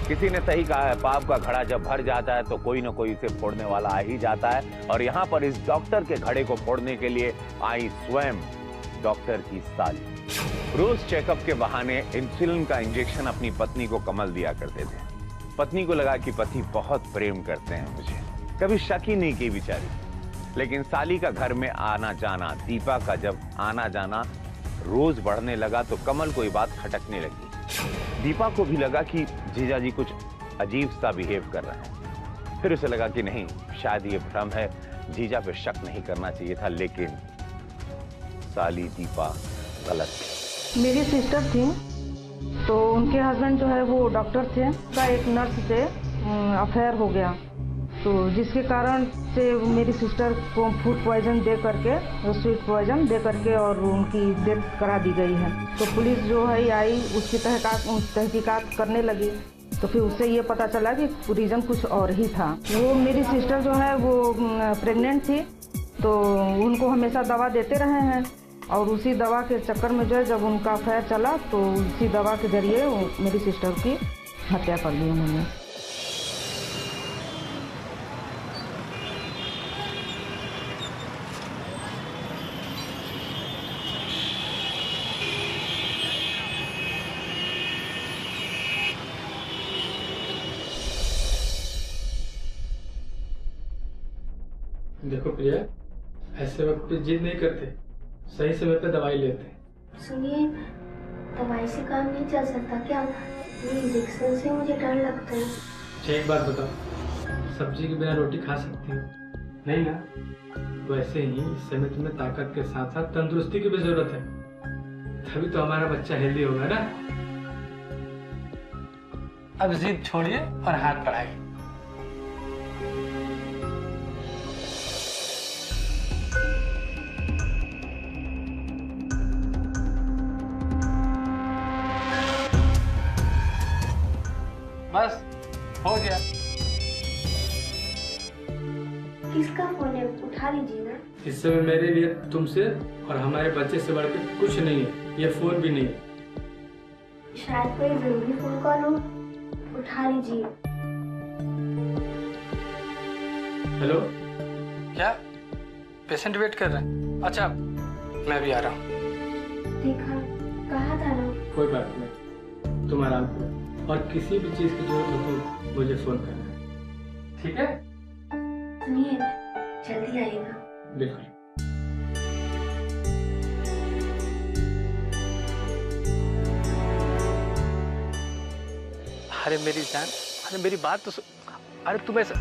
किसी ने सही कहा है, पाप का घड़ा जब भर जाता है तो कोई ना कोई इसे फोड़ने वाला आ ही जाता है। और यहाँ पर इस डॉक्टर के घड़े को फोड़ने के लिए आई स्वयं डॉक्टर की साली। रोज चेकअप के बहाने इंसुलिन का इंजेक्शन अपनी पत्नी को कमल दिया करते थे। पत्नी को लगा कि पति बहुत प्रेम करते हैं मुझे, कभी शक ही नहीं की बेचारी। लेकिन साली का घर में आना जाना, दीपा का जब आना जाना रोज बढ़ने लगा तो कमल को ये बात खटकने लगी। दीपा को भी लगा कि जीजा जी कुछ अजीब सा बिहेव कर रहे हैं। फिर उसे लगा कि नहीं, शायद ये भ्रम है, जीजा पे शक नहीं करना चाहिए था। लेकिन साली दीपा गलत थी। मेरी सिस्टर थी, तो उनके हस्बैंड जो है वो डॉक्टर थे, का एक नर्स से अफेयर हो गया, तो जिसके कारण से मेरी सिस्टर को फूड पॉइजन दे करके, स्वीट पॉइजन दे करके और उनकी डेथ करा दी गई है। तो पुलिस जो है आई, उसकी तहकीकात करने लगी, तो फिर उससे ये पता चला कि रीज़न कुछ और ही था। वो मेरी सिस्टर जो है वो प्रेग्नेंट थी, तो उनको हमेशा दवा देते रहे हैं, और उसी दवा के चक्कर में जो है जब उनका अफेयर चला तो उसी दवा के जरिए मेरी सिस्टर की हत्या कर ली उन्होंने। देखो प्रिया, ऐसे वक्त पे जिद नहीं करते, सही समय पे दवाई लेते। सुनिए, दवाई से काम नहीं चल सकता क्या? इंजेक्शन से मुझे डर लगता है। अच्छा एक बात बताओ, सब्जी के बिना रोटी खा सकती हो? नहीं ना? वैसे ही इस समय तुम्हें ताकत के साथ साथ तंदुरुस्ती की भी जरूरत है, तभी तो हमारा बच्चा हेल्दी होगा ना। अब जिद छोड़िए और हाथ बढ़ाइए। बस हो गया। किसका फोन है? उठा लीजिए ना। इस समय मेरे लिए तुमसे और हमारे बच्चे से बढ़कर कुछ नहीं है, ये फोन भी नहीं है। शायद कोई जरूरी फोन कॉल हो, उठा लीजिए। हेलो, क्या पेशेंट वेट कर रहे हैं? अच्छा मैं भी आ रहा हूँ। देखा, कहा था ना। कोई बात नहीं, तुम आराम करो, और किसी भी चीज की जरूरत हो तो मुझे फोन करना, ठीक है? सुनिए, जल्दी आइएगा। बिल्कुल। अरे मेरी जान, अरे मेरी बात तो अरे तुम ऐसा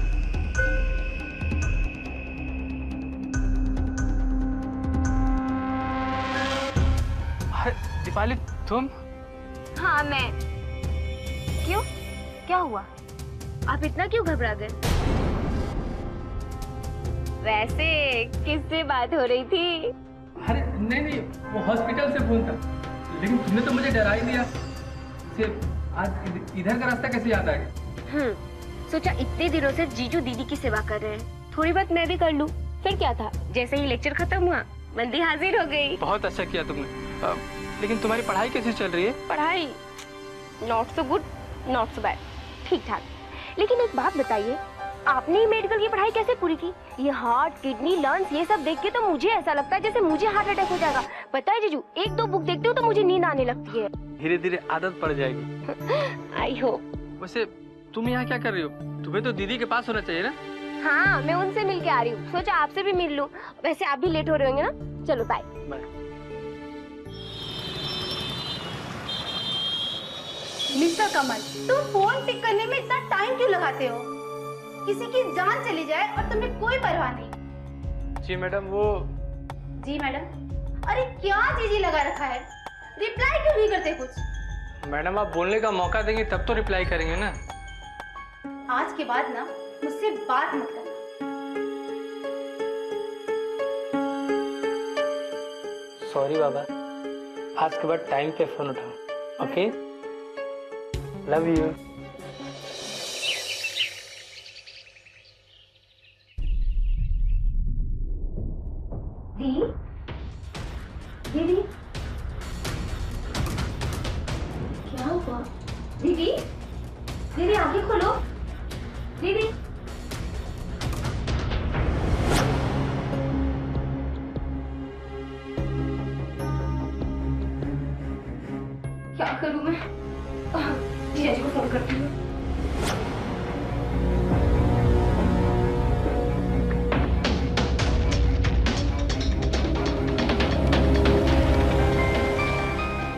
अरे दीपाली तुम? हाँ मैं। क्यों, क्या हुआ? आप इतना क्यों घबरा गए? वैसे किससे बात हो रही थी? अरे नहीं नहीं, वो हॉस्पिटल से फोन था, लेकिन तुमने तो मुझे डरा ही दिया। आज इधर का रास्ता कैसे याद आ गया? सोचा इतने दिनों से जीजू दीदी की सेवा कर रहे हैं, थोड़ी बहुत मैं भी कर लूं। फिर क्या था, जैसे ही लेक्चर खत्म हुआ मंदी हाजिर हो गई। बहुत अच्छा किया तुमने। लेकिन तुम्हारी पढ़ाई कैसे चल रही है? पढ़ाई not so good, not so bad, ठीक ठाक। लेकिन एक बात बताइए, आपने मेडिकल की पढ़ाई कैसे पूरी की? ये हार्ट, किडनी, लंग्स, ये सब देख के तो मुझे ऐसा लगता है जैसे मुझे हार्ट अटैक हो जाएगा। पता है जीजू, एक दो बुक देखती हूँ तो मुझे नींद आने लगती है। धीरे धीरे आदत पड़ जाएगी। I hope. वैसे तुम यहाँ क्या कर रही हो? तुम्हें तो दीदी के पास होना चाहिए ना। हाँ, मैं उनसे मिल के आ रही हूँ, सोचा आपसे भी मिल लूँ। वैसे आप भी लेट हो रहे होंगे ना। चलो बाय। मिस्टर कमल, तुम फोन पिक करने में इतना टाइम क्यों लगाते हो? किसी की जान चली जाए और तुम्हें कोई परवाह नहीं। जी मैडम, वो जी मैडम? अरे क्या जी लगा रखा है? रिप्लाई क्यों नहीं करते कुछ? मैडम आप बोलने का मौका देंगे तब तो रिप्लाई करेंगे ना। आज के बाद ना मुझसे बात मत करना। सॉरी बाबा, आज के बाद टाइम पे फोन उठाओ। Okay, love you. दीदी, दीदी, क्या हुआ? दीदी, दीदी क्या करूं मैं? जीजा जी को फोन करती हूँ।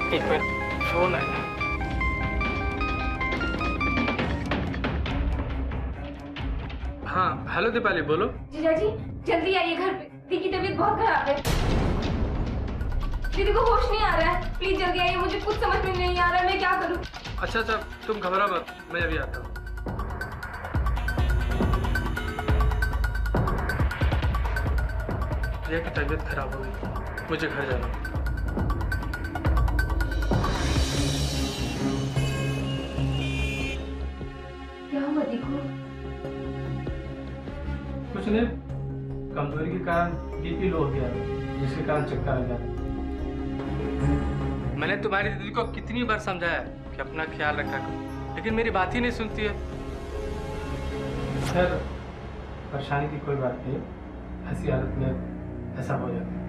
एक मिनट, फोन आया। हाँ हेलो दीपाली, बोलो। जीजा जी जल्दी आइए घर पे, दी की तबीयत बहुत खराब है। दीदी को होश नहीं आ रहा है, प्लीज जल्दी आइए, मुझे कुछ समझ में नहीं आ रहा है, मैं क्या करूं? अच्छा अच्छा, तुम घबरा मत, मैं अभी आता हूँ। प्रिया की तबीयत खराब हो गई, मुझे घर जाना। क्या हुआ दीकू? कुछ नहीं, कमजोरी के कारण बीपी लो हो गया, जिसके कारण चक्कर आ गया। मैंने तुम्हारी दीदी को कितनी बार समझाया कि अपना ख्याल रखा करो, लेकिन मेरी बात ही नहीं सुनती है। खैर परेशानी की कोई बात नहीं, ऐसी हालत में ऐसा हो जाता है।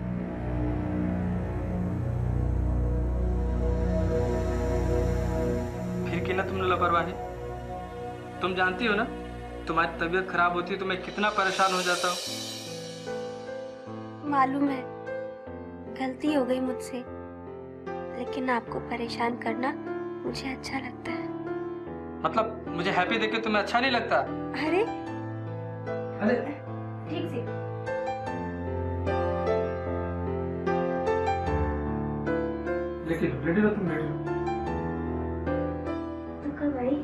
फिर की ना तुमने लापरवाही, तुम जानती हो ना तुम्हारी तबीयत खराब होती है तो मैं कितना परेशान हो जाता हूँ। मालूम है गलती हो गई मुझसे, लेकिन आपको परेशान करना मुझे अच्छा लगता है। मतलब मुझे हैप्पी देख के तुम्हें अच्छा नहीं लगता? अरे अरे ठीक से। लेकिन रेडी हो तुम, रेडी हो? तू कब आई?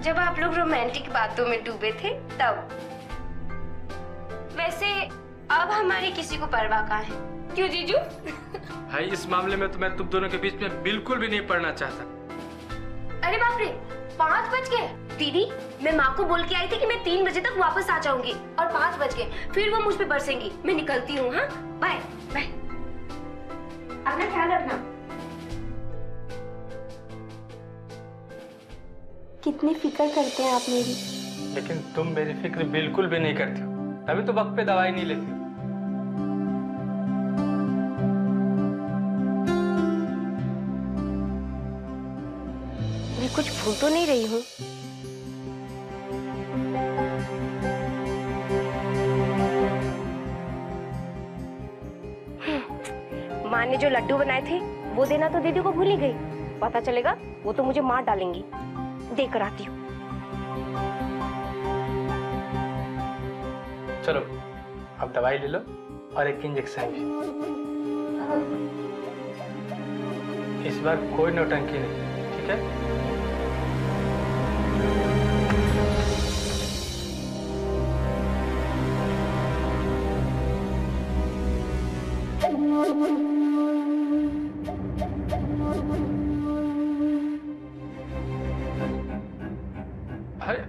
जब आप लोग रोमांटिक बातों में डूबे थे तब। वैसे अब हमारी किसी को परवाह कहाँ है, क्यों जीजू? भाई इस मामले में तो मैं तुम दोनों के बीच में बिल्कुल भी नहीं पड़ना चाहता। अरे बाप रे, 5 बज गए। दीदी मैं माँ को बोल के आई थी कि मैं 3 बजे तक वापस आ जाऊंगी, और 5 बज गए, फिर वो मुझ पे बरसेंगी। मैं निकलती हूँ, हाँ बाय बाय, अपना ख्याल रखना। कितनी फिक्र करते हैं आप मेरी। लेकिन तुम मेरी फिक्र बिल्कुल भी नहीं करती हो, तभी तो वक्त पे दवाई नहीं लेती हो। मैं कुछ भूल तो नहीं रही हूँ? माँ ने जो लड्डू बनाए थे वो देना तो दीदी को भूल ही गई। पता चलेगा वो तो मुझे मार डालेंगी। देकर आती हूँ। चलो अब दवाई ले लो और एक इंजेक्शन भी। इस बार कोई नौटंकी नहीं, ठीक है? अरे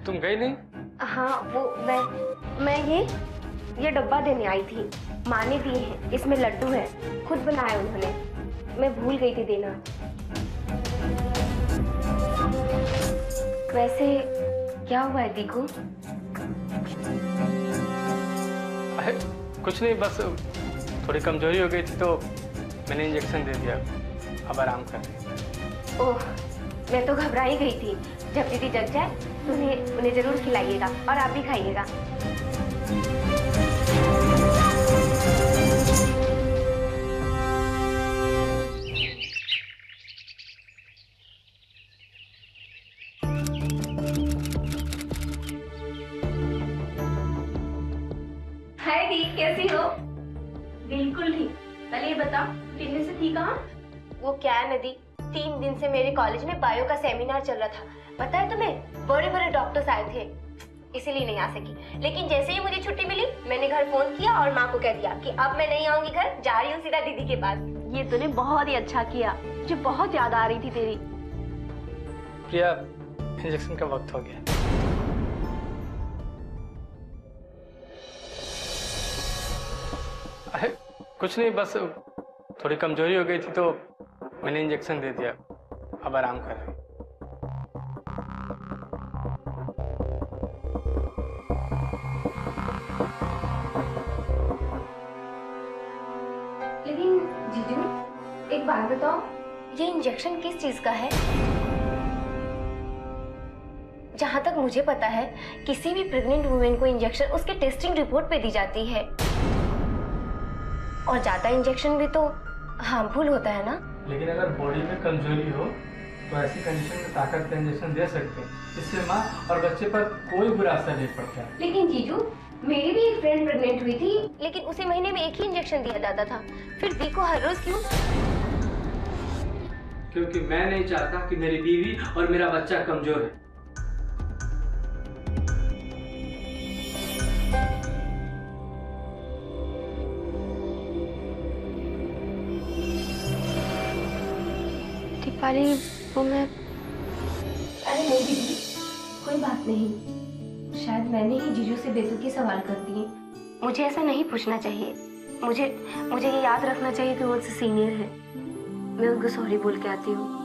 तुम गई नहीं? हाँ वो मैं ये डब्बा देने आई थी, माँ ने दिए हैं, इसमें लड्डू है, खुद बनाए उन्होंने, मैं भूल गई थी देना। वैसे क्या हुआ है दीकू? अरे कुछ नहीं, बस थोड़ी कमजोरी हो गई थी तो मैंने इंजेक्शन दे दिया, अब आराम कर रही है। ओह मैं तो घबरा ही गई थी। जब दीदी जग जाए तो उन्हें जरूर खिलाइएगा और आप भी खाइएगा। हाय दी, कैसी हो? बिल्कुल ठीक। पहले ये बता, टिन्ने से थी कहाँ? वो क्या है नदी, 3 दिन से मेरे कॉलेज में बायो का सेमिनार चल रहा था। पता है तुम्हें, बड़े बड़े डॉक्टर्स आए थे, इसीलिए नहीं आ सकी। लेकिन जैसे ही मुझे छुट्टी मिली मैंने घर फोन किया और माँ को कह दिया कि अब मैं नहीं आऊंगी घर, जा रही हूँ सीधा दीदी के पास। ये तूने बहुत ही अच्छा किया, मुझे बहुत याद आ रही थी तेरी। प्रिया इंजेक्शन का वक्त हो गया। अरे कुछ नहीं, बस थोड़ी कमजोरी हो गई थी तो मैंने इंजेक्शन दे दिया, अब आराम कर रही। लेकिन जीजू एक बात बताओ, ये इंजेक्शन किस चीज का है? जहां तक मुझे पता है, किसी भी प्रेग्नेंट वुमेन को इंजेक्शन उसके टेस्टिंग रिपोर्ट पे दी जाती है, और ज्यादा इंजेक्शन भी तो हार्मफुल होता है ना। लेकिन अगर बॉडी में कमजोरी हो तो ऐसी कंडीशन में ताकत का इंजेक्शन दे सकते हैं, इससे माँ और बच्चे पर कोई बुरा असर नहीं पड़ता है। लेकिन जीजू, मेरी भी एक फ्रेंड प्रेग्नेंट हुई थी, लेकिन उसे महीने में एक ही इंजेक्शन दिया जाता था। फिर दी को हर रोज क्यों? क्योंकि मैं नहीं चाहता कि मेरी बीवी और मेरा बच्चा कमजोर है। दीपाली, वो मैं... अरे नहीं दीदी, कोई बात नहीं। शायद मैंने ही जीजू से बेतुकी सवाल कर दिए। मुझे ऐसा नहीं पूछना चाहिए। मुझे ये याद रखना चाहिए कि वो मुझसे सीनियर है। मैं उनको सॉरी बोल के आती हूँ।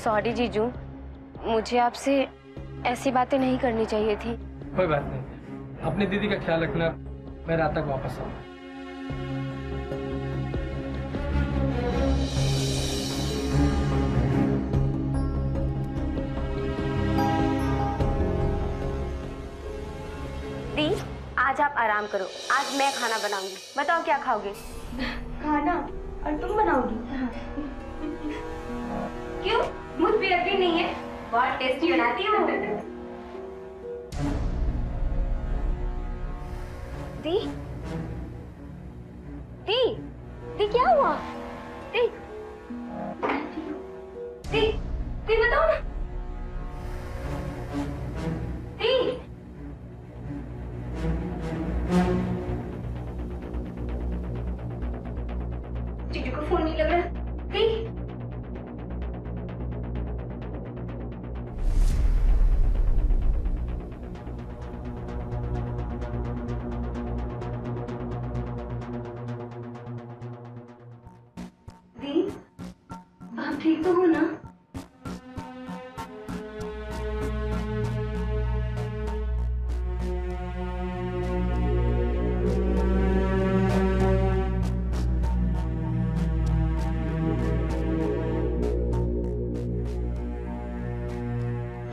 सॉरी जीजू, मुझे आपसे ऐसी बातें नहीं करनी चाहिए थी। कोई बात नहीं, अपनी दीदी का ख्याल रखना। मैं रात तक वापस आऊंगा। दी, आज आप आराम करो। आज मैं खाना बनाऊंगी। बताओ क्या खाओगे? खाना? और तुम बनाओगी? क्यों? मुझ पे यकीन नहीं है? बहुत टेस्टी बनाती हूँ। दी, दी, दी क्या हुआ? दी, दी, दी बताओ ना। दी, जीजू का फोन नहीं लग रहा। दी, आप ठीक तो हो ना?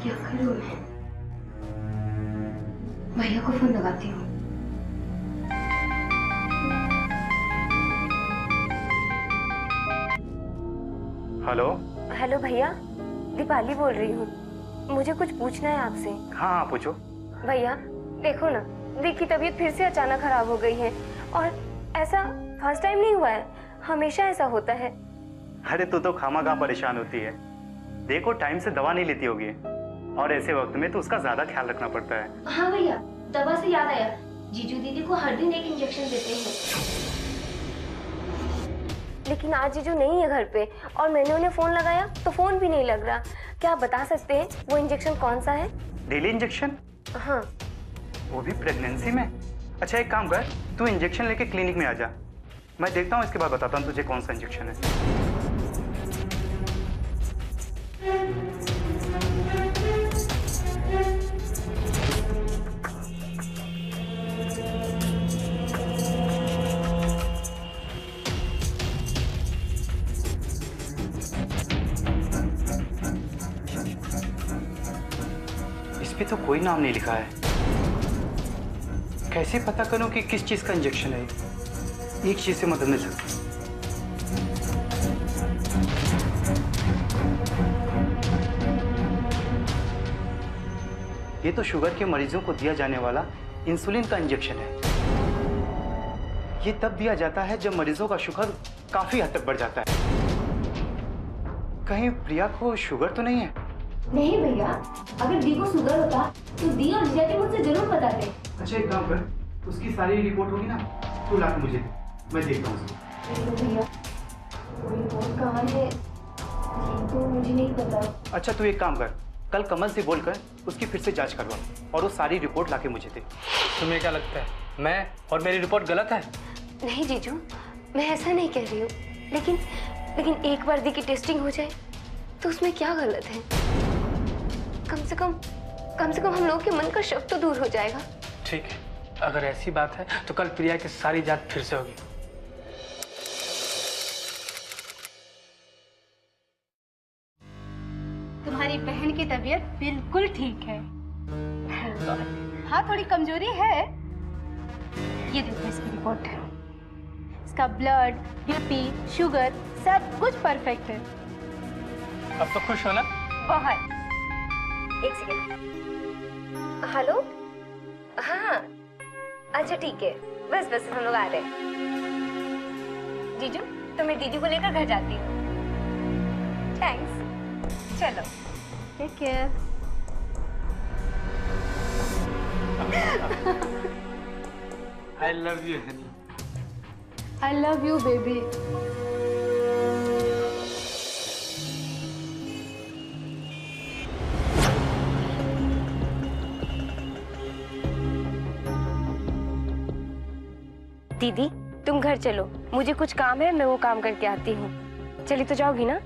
क्या करूं मैं? भैया को फोन लगाती हूँ। हेलो। हेलो भैया, दीपाली बोल रही हूँ। मुझे कुछ पूछना है आपसे। हाँ हाँ पूछो। भैया देखो ना, दी की तबीयत फिर से अचानक खराब हो गई है, और ऐसा फर्स्ट टाइम नहीं हुआ है, हमेशा ऐसा होता है। अरे तू तो खामा परेशान होती है। देखो टाइम से दवा नहीं लेती होगी, और ऐसे वक्त में तो उसका ज्यादा ख्याल रखना पड़ता है। हाँ भैया, दवा से याद आया, जीजू दीदी को हर दिन एक इंजेक्शन देते हैं। लेकिन आज जीजू नहीं है घर पे, और मैंने उन्हें फोन लगाया तो फोन भी नहीं लग रहा। क्या आप बता सकते हैं वो इंजेक्शन कौन सा है? Daily injection? हाँ। वो भी प्रेगनेंसी में? अच्छा एक काम कर, तू इंजेक्शन लेके क्लिनिक में आ जा, मैं देखता हूँ, इसके बाद बताता हूँ तुझे कौन सा इंजेक्शन है। इस पे तो कोई नाम नहीं लिखा है। कैसे पता करूं कि किस चीज का इंजेक्शन है? एक चीज से मदद मिल सकती है। ये तो शुगर के मरीजों को दिया जाने वाला इंसुलिन का इंजेक्शन है। ये तब दिया जाता है जब मरीजों का शुगर काफी हद तक बढ़ जाता है। कहीं प्रिया को शुगर तो नहीं है? नहीं भैया, अगर दी को शुगर होता तो दी और जीजा मुझसे जरूर बताते। अच्छा एक काम कर, उसकी सारी रिपोर्ट होगी ना, तू ला के मुझे दे, मैं देखता हूँ उसको। भैया वो रिपोर्ट कहाँ है ये तो मुझे नहीं पता। अच्छा तू एक काम कर, कल कमल से बोलकर उसकी फिर से जांच करवा, और वो सारी रिपोर्ट लाके मुझे दे। तुम्हें क्या लगता है, मैं और मेरी रिपोर्ट गलत है? नहीं जीजू, मैं ऐसा नहीं कह रही हूँ, लेकिन एक बार दी की टेस्टिंग हो जाए तो उसमें क्या गलत है? कम से कम हम लोगों के मन का शक तो दूर हो जाएगा। ठीक है, अगर ऐसी बात है तो कल प्रिया की सारी जांच फिर से होगी। तुम्हारी बहन की तबीयत बिल्कुल ठीक है। हाँ, थोड़ी कमजोरी है। ये देखो इसकी रिपोर्ट है। इसका ब्लड, बीपी, शुगर सब कुछ परफेक्ट है। अब तो खुश हो ना? बहुत। एक सेकेंड। हेलो, हाँ अच्छा ठीक है, बस हम लोग आ रहे हैं। जीजू, तो मैं दीदी को लेकर घर जाती हूँ। थैंक्स, चलो take care. I love you, honey. I love you, baby. दीदी, तुम घर चलो, मुझे कुछ काम है, मैं वो काम करके आती हूँ। चली तो जाओगी ना?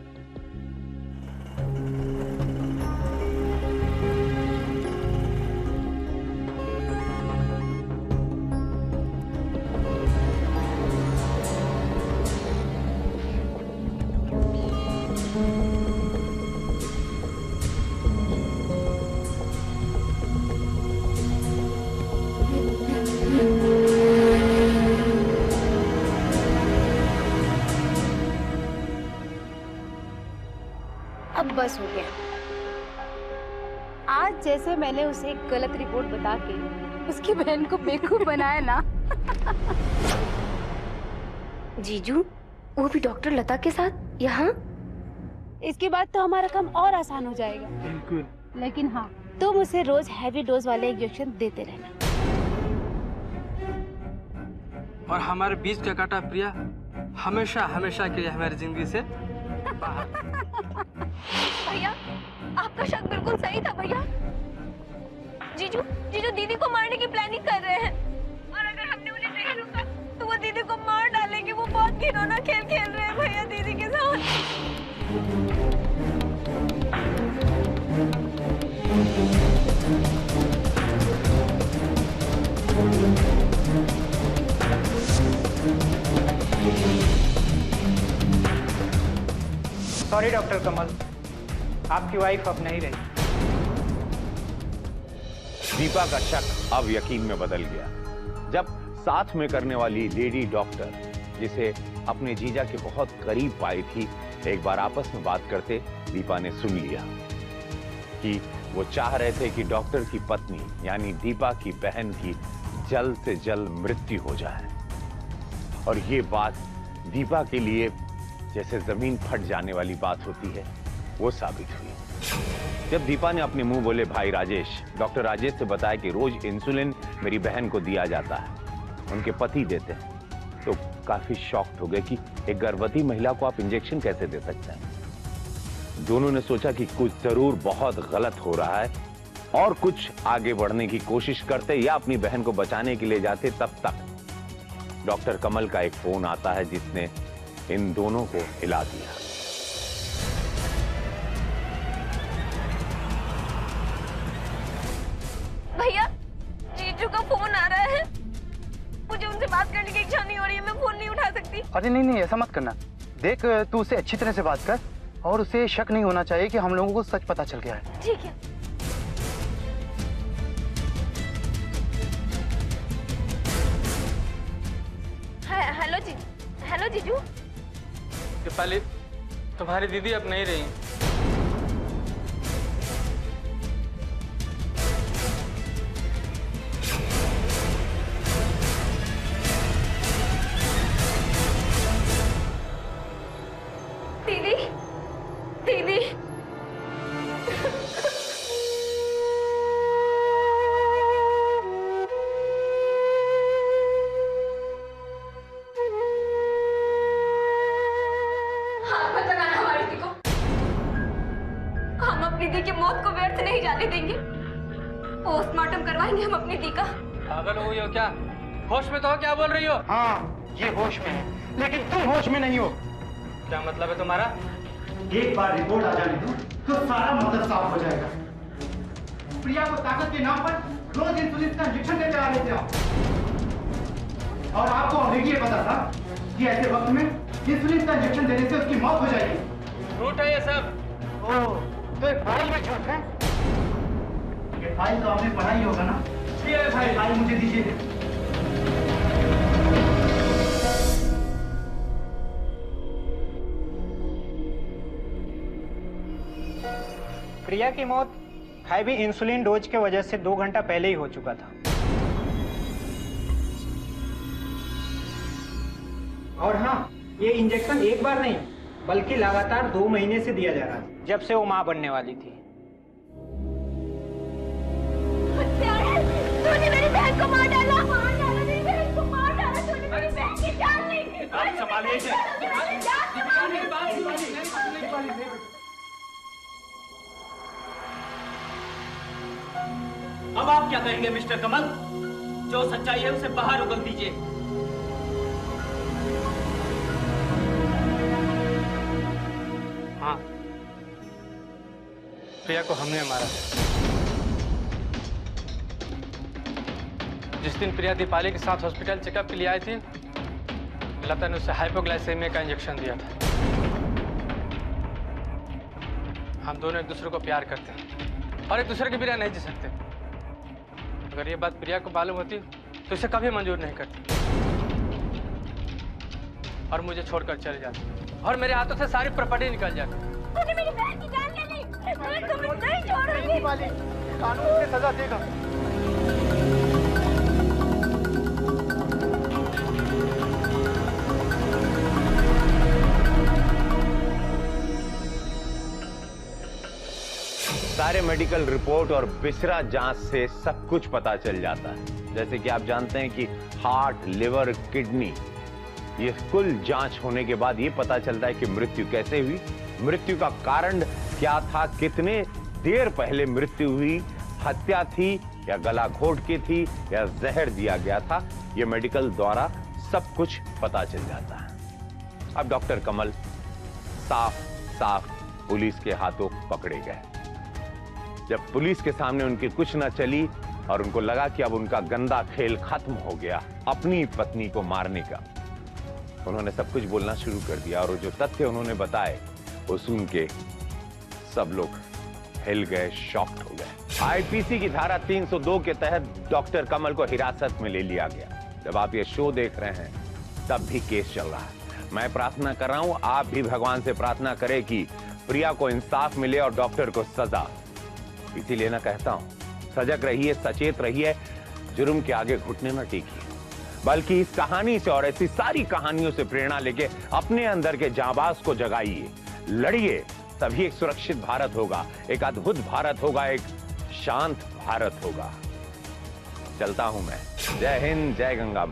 अब बस हो गया। आज जैसे मैंने उसे एक गलत रिपोर्ट बता के उसकी बहन को बेवकूफ बनाया ना। जीजू, वो भी डॉक्टर लता के साथ यहाँ? इसके बाद तो हमारा काम और आसान हो जाएगा। बिल्कुल। लेकिन हाँ, तुम उसे रोज हैवी डोज वाले इंजेक्शन देते रहना। और हमारे बीच का कांटा प्रिया हमेशा हमेशा के लिए हमारी जिंदगी से बाहर। भैया, आपका शक बिल्कुल सही था भैया। जीजू दीदी को मारने की प्लानिंग कर रहे हैं, और अगर हमने उन्हें नहीं रोका तो वो दीदी को मार डालेंगे। वो बहुत घिनौना खेल खेल रहे हैं भैया दीदी के साथ। सॉरी डॉक्टर कमल, आपकी वाइफ अब नहीं रही। दीपा का शक अब यकीन में बदल गया जब साथ में करने वाली लेडी डॉक्टर, जिसे अपने जीजा के बहुत करीब पाई थी, एक बार आपस में बात करते दीपा ने सुन लिया कि वो चाह रहे थे कि डॉक्टर की पत्नी यानी दीपा की बहन की जल्द से जल्द मृत्यु हो जाए। और ये बात दीपा के लिए जैसे जमीन फट जाने वाली बात होती है, वो साबित हुई जब दीपा ने अपने मुंह बोले भाई राजेश, डॉक्टर राजेश से बताया कि रोज इंसुलिन मेरी बहन को दिया जाता है, उनके पति देते हैं। तो काफी शॉक्ड हो गए कि एक गर्भवती महिला को आप इंजेक्शन कैसे दे सकते हैं। दोनों ने सोचा कि कुछ जरूर बहुत गलत हो रहा है और कुछ आगे बढ़ने की कोशिश करते या अपनी बहन को बचाने के लिए जाते। तब तक डॉक्टर कमल का एक फोन आता है जिसने इन दोनों को हिला दिया। भैया, जीजू का फोन आ रहा है, मुझे उनसे बात करने की इच्छा नहीं हो रही है, मैं फोन नहीं उठा सकती। अरे नहीं, ऐसा मत करना। देख, तू उसे अच्छी तरह से बात कर और उसे शक नहीं होना चाहिए कि हम लोगों को सच पता चल गया है। ठीक है। हेलो जीजू। दीपाली, तुम्हारी दीदी अब नहीं रही। दीदी दीदी की मौत को व्यर्थ नहीं जाने देंगे। पोस्टमार्टम करवाएंगे हम अपनी दी का। पागल हो गई हो क्या? होश में तो हो? क्या बोल रही हो? हाँ, ये होश में है, लेकिन तुम होश में नहीं हो। क्या मतलब है तुम्हारा? एक बार रिपोर्ट आ जाने दो तो सारा मतलब साफ हो जाएगा। प्रिया को ताकत के नाम पर रोज इंसुलिन का इंजेक्शन देते आ रहे थे आप। और आपको ऑलरेडी ये पता था कि ऐसे वक्त में इंसुलिन का इंजेक्शन देने से उसकी मौत हो जाएगी। झूठ है ये सब। ओह, तो एक फाइल में झूठ है। ये फाइल तो आपने पढ़ा ही होगा ना? ये भाई फाइल मुझे दीजिए। प्रिया की मौत हैवी इंसुलिन डोज के वजह से 2 घंटा पहले ही हो चुका था। और हाँ, ये इंजेक्शन एक बार नहीं बल्कि लगातार 2 महीने से दिया जा रहा था, जब से वो मां बनने वाली थी। तूने मेरी बहन को मार डाला, मेरी बहन को मार डाला, तूने मेरी बहन की जान ली। अब आप क्या कहेंगे मिस्टर कमल? जो सच्चाई है उसे बाहर उगल दीजिए। हाँ, प्रिया को हमने मारा। जिस दिन प्रिया दीपाली के साथ हॉस्पिटल चेकअप के लिए आई थी, लता ने उसे हाइपोग्लाइसेमिया का इंजेक्शन दिया था। हम दोनों एक दूसरे को प्यार करते हैं और एक दूसरे के बिना नहीं जी सकते। अगर ये बात प्रिया को मालूम होती तो इसे कभी मंजूर नहीं करती और मुझे छोड़कर चले जाती और मेरे हाथों से सारी प्रॉपर्टी निकल जाती। तूने मेरी बहन की जान ले ली, मैं तुम्हें नहीं छोड़ूंगी। कानून उसे सजा देगा। सारे मेडिकल रिपोर्ट और बिसरा जांच से सब कुछ पता चल जाता है। जैसे कि आप जानते हैं कि हार्ट, लिवर, किडनी, ये कुल जांच होने के बाद ये पता चलता है कि मृत्यु कैसे हुई, मृत्यु का कारण क्या था, कितने देर पहले मृत्यु हुई, हत्या थी या गला घोट के थी या जहर दिया गया था। ये मेडिकल द्वारा सब कुछ पता चल जाता है। अब डॉक्टर कमल साफ साफ पुलिस के हाथों पकड़े गए। जब पुलिस के सामने उनकी कुछ न चली और उनको लगा कि अब उनका गंदा खेल खत्म हो गया अपनी पत्नी को मारने का, उन्होंने सब कुछ बोलना शुरू कर दिया। और जो तथ्य उन्होंने बताए वो सुन के सब लोग हिल गए, शॉक्ड हो गए। आईपीसी की धारा 302 के तहत डॉक्टर कमल को हिरासत में ले लिया गया। जब आप ये शो देख रहे हैं तब भी केस चल रहा है। मैं प्रार्थना कर रहा हूं, आप भी भगवान से प्रार्थना करें कि प्रिया को इंसाफ मिले और डॉक्टर को सजा। इसीलिए ना कहता हूं, सजग रहिए, सचेत रहिए, जुर्म के आगे घुटने न टेकिए, बल्कि इस कहानी से और ऐसी सारी कहानियों से प्रेरणा लेके अपने अंदर के जांबाज को जगाइए, लड़िए। तभी एक सुरक्षित भारत होगा, एक अद्भुत भारत होगा, एक शांत भारत होगा। चलता हूं मैं। जय हिंद, जय गंगा।